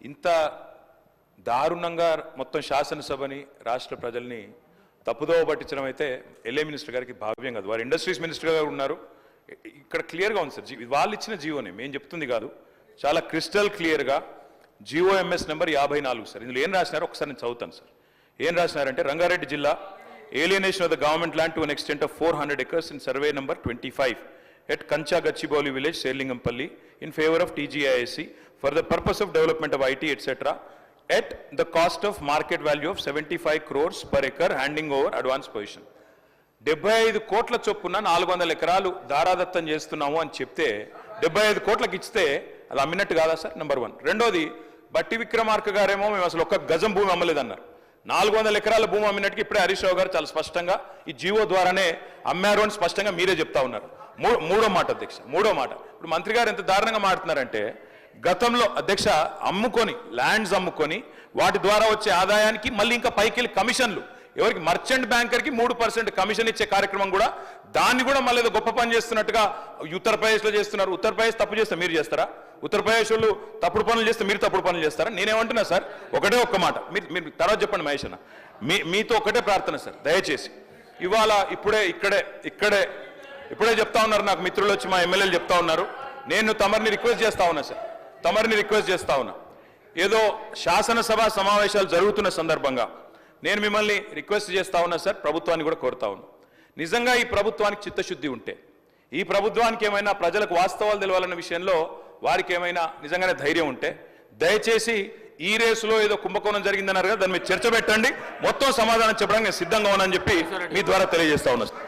ఇంత దారుణంగా మొత్తం శాసనసభని రాష్ట్ర ప్రజల్ని తప్పుదోవ పట్టించడం అయితే ఎల్ఏ మినిస్టర్ గారికి భావ్యం కాదు. వారు ఇండస్ట్రీస్ మినిస్టర్ గారు ఉన్నారు. ఇక్కడ క్లియర్గా ఉంది సార్, వాళ్ళు ఇచ్చిన జీవోనే మేము చెప్తుంది కాదు, చాలా క్రిస్టల్ క్లియర్గా GOMS నెంబర్ 54 సార్. ఇందులో ఏం రాసినారో ఒకసారి నేను చదువుతాను సార్. ఏం రాసినారంటే, రంగారెడ్డి జిల్లా alienation of the government land to an extent of 400 acres in survey number 25 at Kancha Gachibowli village, Serlingampalli, in favor of TGISC for the purpose of development of IT etc. at the cost of market value of 75 crores per acre, handing over advance position. 75 కోట్ల చొప్పున 400 ఎకరాలు దారాదత్తం చేస్తున్నాము అని చెప్తే 75 కోట్లకి ఇస్తే అది అమ్మినట్టు కాదా సార్? నెంబర్ 1. రెండోది, బట్టి విక్రమార్క గారేమో మేము అసలు ఒక్క గజం భూమి అమ్మలేదన్నారు. 400 ఎకరాల భూమి అమ్మినట్టుగా ఇప్పుడే హరీష్ రావు గారు చాలా స్పష్టంగా ఈ జీవో ద్వారానే అమ్మారు అని స్పష్టంగా మీరే చెప్తా ఉన్నారు. మూడో మాట అధ్యక్ష, మూడో మాట, ఇప్పుడు మంత్రి గారు ఎంత దారుణంగా మాట్లాడుతున్నారంటే, గతంలో అధ్యక్ష అమ్ముకొని ల్యాండ్స్ అమ్ముకొని వాటి ద్వారా వచ్చే ఆదాయానికి మళ్ళీ ఇంకా పైకి కమిషన్లు, ఎవరికి మర్చెంట్ బ్యాంకర్కి 3% కమిషన్ ఇచ్చే కార్యక్రమం కూడా, దాన్ని కూడా మళ్ళీ ఏదో గొప్ప పని చేస్తున్నట్టుగా ఉత్తరప్రదేశ్లో చేస్తున్నారు. ఉత్తరప్రదేశ్ తప్పు చేస్తే మీరు చేస్తారా? ఉత్తరప్రదేశ్ వాళ్ళు తప్పుడు పనులు చేస్తే మీరు తప్పుడు పనులు చేస్తారా? నేనేమంటున్నా సార్, ఒకటే ఒక్క మాట, మీరు తర్వాత చెప్పండి మహేష్ అన్న, మీతో ఒకటే ప్రార్థన సార్, దయచేసి ఇవాళ ఇప్పుడే చెప్తా ఉన్నారు నాకు మిత్రులు వచ్చి, మా ఎమ్మెల్యేలు చెప్తా ఉన్నారు, నేను తమరిని రిక్వెస్ట్ చేస్తా ఉన్నా సార్, తమరిని రిక్వెస్ట్ చేస్తా ఉన్నా, ఏదో శాసనసభ సమావేశాలు జరుగుతున్న సందర్భంగా నేను మిమ్మల్ని రిక్వెస్ట్ చేస్తా ఉన్నా సార్, ప్రభుత్వాన్ని కూడా కోరుతా ఉన్నా, నిజంగా ఈ ప్రభుత్వానికి చిత్తశుద్ధి ఉంటే, ఈ ప్రభుత్వానికి ఏమైనా ప్రజలకు వాస్తవాలు తెలవాలన్న విషయంలో వారికి ఏమైనా నిజంగానే ధైర్యం ఉంటే, దయచేసి ఈ రేసులో ఏదో కుంభకోణం జరిగిందన్నారు కదా, దాని మీద చర్చ పెట్టండి, మొత్తం సమాధానం చెప్పడానికి నేను సిద్ధంగా ఉన్నానని చెప్పి మీ ద్వారా తెలియజేస్తా ఉన్నా.